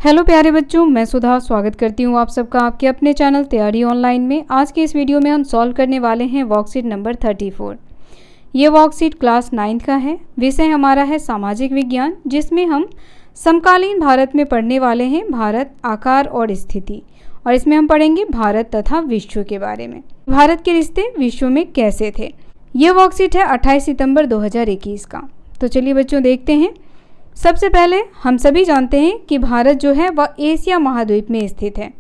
Hello प्यारे बच्चों, मैं सुधा स्वागत करती हूँ आप सबका आपके अपने चैनल तैयारी ऑनलाइन में। आज के इस वीडियो में हम सॉल्व करने वाले हैं वर्कशीट नंबर 34। ये वर्कशीट क्लास 9 का है। विषय हमारा है सामाजिक विज्ञान, जिसमें हम समकालीन भारत में पढ़ने वाले हैं भारत, आकार और स्थिति। और इसमें हम पढ़ेंगे भारत तथा विश्व के बारे में। भारत के रिश्ते विश्व में कैसे थे। ये वर्कशीट है 28 सितंबर 2021 का। तो चलिए बच्चों देखते हैं। सबसे पहले हम सभी जानते हैं कि भारत जो है वह एशिया महाद्वीप में स्थित है।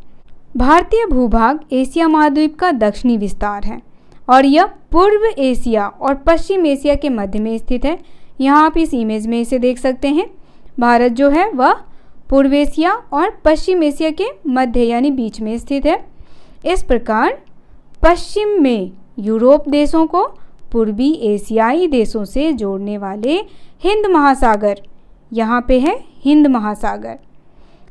भारतीय भूभाग एशिया महाद्वीप का दक्षिणी विस्तार है और यह पूर्व एशिया और पश्चिम एशिया के मध्य में स्थित है। यहाँ आप इस इमेज में इसे देख सकते हैं। भारत जो है वह पूर्व एशिया और पश्चिम एशिया के मध्य यानी बीच में स्थित है। इस प्रकार पश्चिम में यूरोप देशों को पूर्वी एशियाई देशों से जोड़ने वाले हिंद महासागर, यहाँ पे है हिंद महासागर।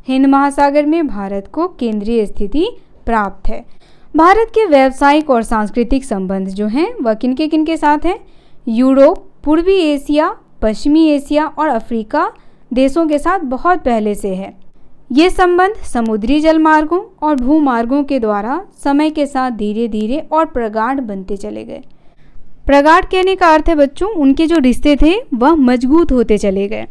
हिंद महासागर में भारत को केंद्रीय स्थिति प्राप्त है। भारत के व्यावसायिक और सांस्कृतिक संबंध जो हैं वह किनके किनके साथ हैं? यूरोप, पूर्वी एशिया, पश्चिमी एशिया और अफ्रीका देशों के साथ बहुत पहले से है। ये संबंध समुद्री जलमार्गों और भूमार्गों के द्वारा समय के साथ धीरे धीरे और प्रगाढ़ बनते चले गए। प्रगाढ़ कहने का अर्थ है बच्चों, उनके जो रिश्ते थे वह मजबूत होते चले गए।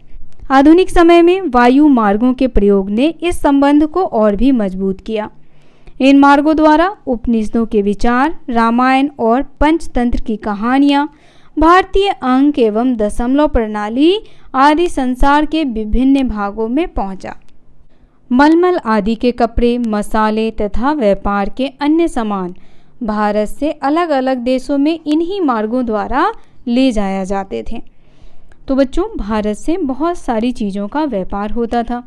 आधुनिक समय में वायु मार्गों के प्रयोग ने इस संबंध को और भी मजबूत किया। इन मार्गों द्वारा उपनिषदों के विचार, रामायण और पंचतंत्र की कहानियाँ, भारतीय अंक एवं दशमलव प्रणाली आदि संसार के विभिन्न भागों में पहुँचा। मलमल आदि के कपड़े, मसाले तथा व्यापार के अन्य सामान भारत से अलग अलग देशों में इन्हीं मार्गों द्वारा ले जाया जाते थे। तो बच्चों भारत से बहुत सारी चीज़ों का व्यापार होता था,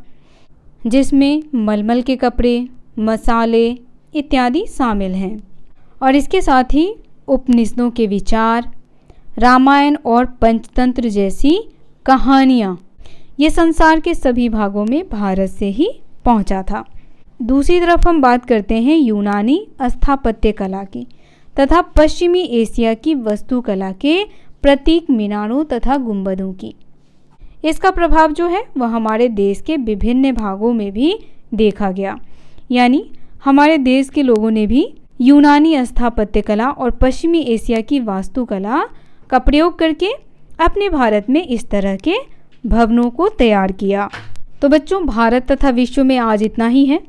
जिसमें मलमल के कपड़े, मसाले इत्यादि शामिल हैं। और इसके साथ ही उपनिषदों के विचार, रामायण और पंचतंत्र जैसी कहानियाँ, ये संसार के सभी भागों में भारत से ही पहुँचा था। दूसरी तरफ हम बात करते हैं यूनानी स्थापत्य कला की तथा पश्चिमी एशिया की वास्तुकला के प्रतीक मीनारों तथा गुंबदों की। इसका प्रभाव जो है वह हमारे देश के विभिन्न भागों में भी देखा गया। यानी हमारे देश के लोगों ने भी यूनानी स्थापत्य कला और पश्चिमी एशिया की वास्तुकला का प्रयोग करके अपने भारत में इस तरह के भवनों को तैयार किया। तो बच्चों भारत तथा विश्व में आज इतना ही है।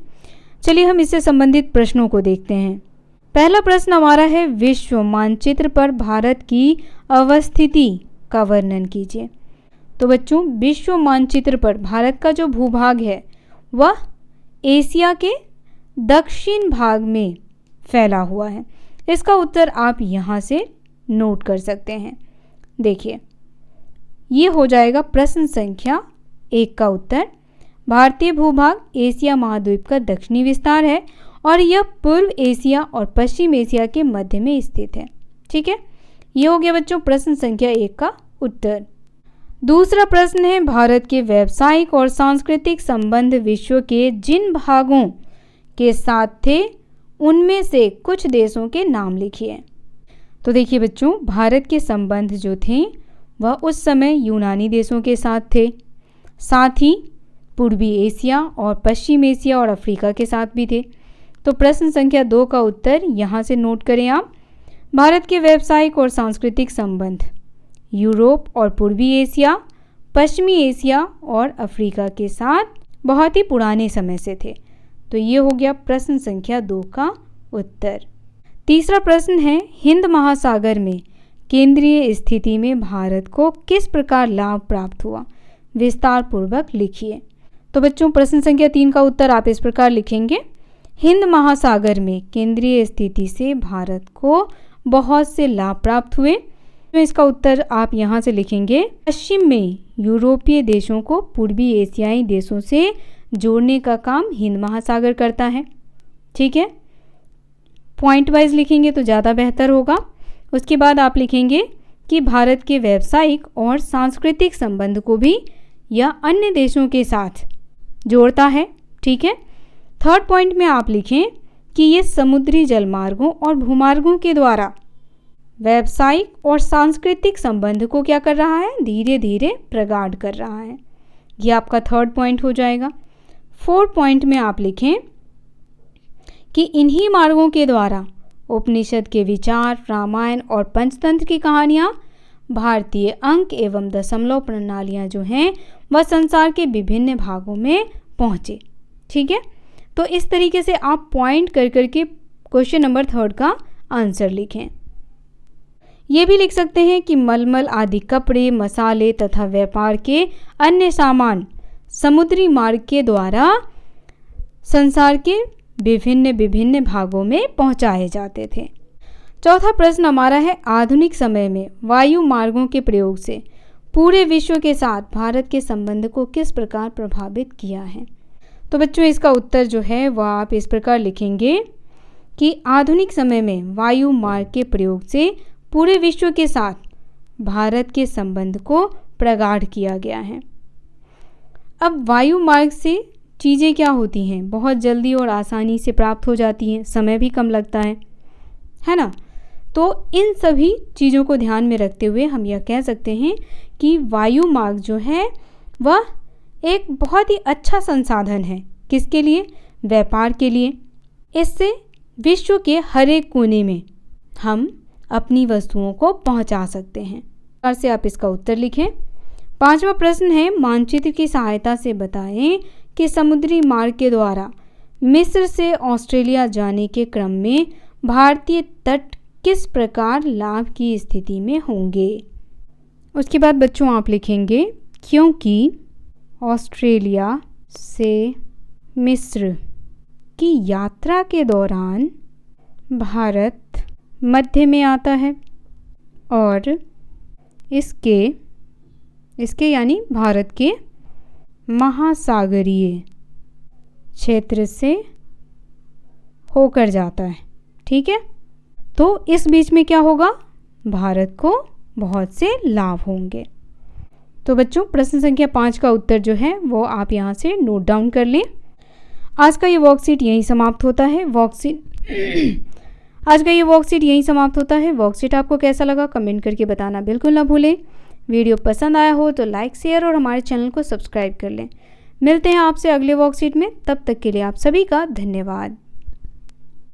चलिए हम इससे संबंधित प्रश्नों को देखते हैं। पहला प्रश्न हमारा है, विश्व मानचित्र पर भारत की अवस्थिति का वर्णन कीजिए। तो बच्चों विश्व मानचित्र पर भारत का जो भूभाग है वह एशिया के दक्षिण भाग में फैला हुआ है। इसका उत्तर आप यहाँ से नोट कर सकते हैं। देखिए ये हो जाएगा प्रश्न संख्या 1 का उत्तर। भारतीय भूभाग एशिया महाद्वीप का दक्षिणी विस्तार है और यह पूर्व एशिया और पश्चिम एशिया के मध्य में स्थित है। ठीक है, ये हो गया बच्चों प्रश्न संख्या 1 का उत्तर। दूसरा प्रश्न है, भारत के व्यावसायिक और सांस्कृतिक संबंध विश्व के जिन भागों के साथ थे उनमें से कुछ देशों के नाम लिखिए। तो देखिए बच्चों भारत के संबंध जो थे वह उस समय यूनानी देशों के साथ थे, साथ ही पूर्वी एशिया और पश्चिम एशिया और अफ्रीका के साथ भी थे। तो प्रश्न संख्या 2 का उत्तर यहाँ से नोट करें आप। भारत के व्यावसायिक और सांस्कृतिक संबंध यूरोप और पूर्वी एशिया, पश्चिमी एशिया और अफ्रीका के साथ बहुत ही पुराने समय से थे। तो ये हो गया प्रश्न संख्या 2 का उत्तर। तीसरा प्रश्न है, हिंद महासागर में केंद्रीय स्थिति में भारत को किस प्रकार लाभ प्राप्त हुआ? विस्तार पूर्वक लिखिए। तो बच्चों प्रश्न संख्या 3 का उत्तर आप इस प्रकार लिखेंगे, हिंद महासागर में केंद्रीय स्थिति से भारत को बहुत से लाभ प्राप्त हुए। तो इसका उत्तर आप यहाँ से लिखेंगे, पश्चिम में यूरोपीय देशों को पूर्वी एशियाई देशों से जोड़ने का काम हिंद महासागर करता है। ठीक है, पॉइंट वाइज लिखेंगे तो ज़्यादा बेहतर होगा। उसके बाद आप लिखेंगे कि भारत के व्यावसायिक और सांस्कृतिक संबंध को भी यह अन्य देशों के साथ जोड़ता है। ठीक है, थर्ड पॉइंट में आप लिखें कि ये समुद्री जलमार्गों और भूमार्गों के द्वारा व्यावसायिक और सांस्कृतिक संबंध को क्या कर रहा है? धीरे धीरे प्रगाढ़ कर रहा है। ये आपका थर्ड पॉइंट हो जाएगा। 4 पॉइंट में आप लिखें कि इन्हीं मार्गों के द्वारा उपनिषद के विचार, रामायण और पंचतंत्र की कहानियाँ, भारतीय अंक एवं दशमलव प्रणालियाँ जो हैं वह संसार के विभिन्न भागों में पहुँचे। ठीक है, तो इस तरीके से आप पॉइंट कर करके क्वेश्चन नंबर 3 का आंसर लिखें। ये भी लिख सकते हैं कि मलमल आदि कपड़े, मसाले तथा व्यापार के अन्य सामान समुद्री मार्ग के द्वारा संसार के विभिन्न विभिन्न भागों में पहुंचाए जाते थे। चौथा प्रश्न हमारा है, आधुनिक समय में वायु मार्गों के प्रयोग से पूरे विश्व के साथ भारत के संबंध को किस प्रकार प्रभावित किया है। तो बच्चों इसका उत्तर जो है वह आप इस प्रकार लिखेंगे कि आधुनिक समय में वायु मार्ग के प्रयोग से पूरे विश्व के साथ भारत के संबंध को प्रगाढ़ किया गया है। अब वायु मार्ग से चीज़ें क्या होती हैं, बहुत जल्दी और आसानी से प्राप्त हो जाती हैं, समय भी कम लगता है ना। तो इन सभी चीज़ों को ध्यान में रखते हुए हम यह कह सकते हैं कि वायु मार्ग जो है वह एक बहुत ही अच्छा संसाधन है। किसके लिए? व्यापार के लिए। इससे विश्व के हर एक कोने में हम अपनी वस्तुओं को पहुंचा सकते हैं। और से आप इसका उत्तर लिखें। 5वां प्रश्न है, मानचित्र की सहायता से बताएं कि समुद्री मार्ग के द्वारा मिस्र से ऑस्ट्रेलिया जाने के क्रम में भारतीय तट किस प्रकार लाभ की स्थिति में होंगे। उसके बाद बच्चों आप लिखेंगे, क्योंकि ऑस्ट्रेलिया से मिस्र की यात्रा के दौरान भारत मध्य में आता है और इसके यानी भारत के महासागरीय क्षेत्र से होकर जाता है। ठीक है, तो इस बीच में क्या होगा, भारत को बहुत से लाभ होंगे। तो बच्चों प्रश्न संख्या 5 का उत्तर जो है वो आप यहाँ से नोट डाउन कर लें। आज का ये वर्कशीट यहीं समाप्त होता है। वर्कशीट आपको कैसा लगा कमेंट करके बताना बिल्कुल ना भूलें। वीडियो पसंद आया हो तो लाइक, शेयर और हमारे चैनल को सब्सक्राइब कर लें। मिलते हैं आपसे अगले वर्कशीट में, तब तक के लिए आप सभी का धन्यवाद।